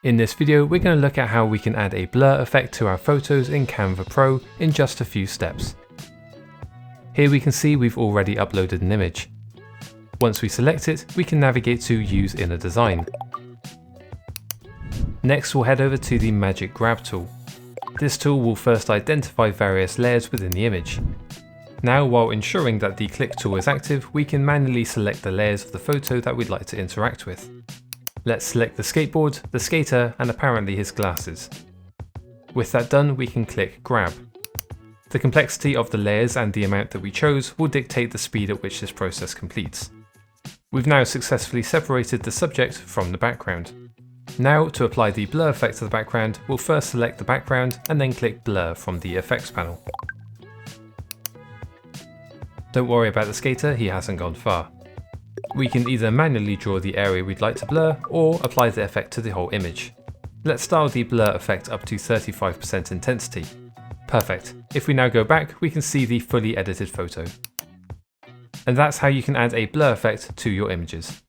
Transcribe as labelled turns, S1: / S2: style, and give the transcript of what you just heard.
S1: In this video, we're going to look at how we can add a blur effect to our photos in Canva Pro in just a few steps. Here we can see we've already uploaded an image. Once we select it, we can navigate to Use Inner Design. Next, we'll head over to the Magic Grab tool. This tool will first identify various layers within the image. Now, while ensuring that the click tool is active, we can manually select the layers of the photo that we'd like to interact with. Let's select the skateboard, the skater, and apparently his glasses. With that done, we can click Grab. The complexity of the layers and the amount that we chose will dictate the speed at which this process completes. We've now successfully separated the subject from the background. Now, to apply the blur effect to the background, we'll first select the background and then click Blur from the Effects panel. Don't worry about the skater, he hasn't gone far. We can either manually draw the area we'd like to blur, or apply the effect to the whole image. Let's dial the blur effect up to 35% intensity. Perfect. If we now go back, we can see the fully edited photo. And that's how you can add a blur effect to your images.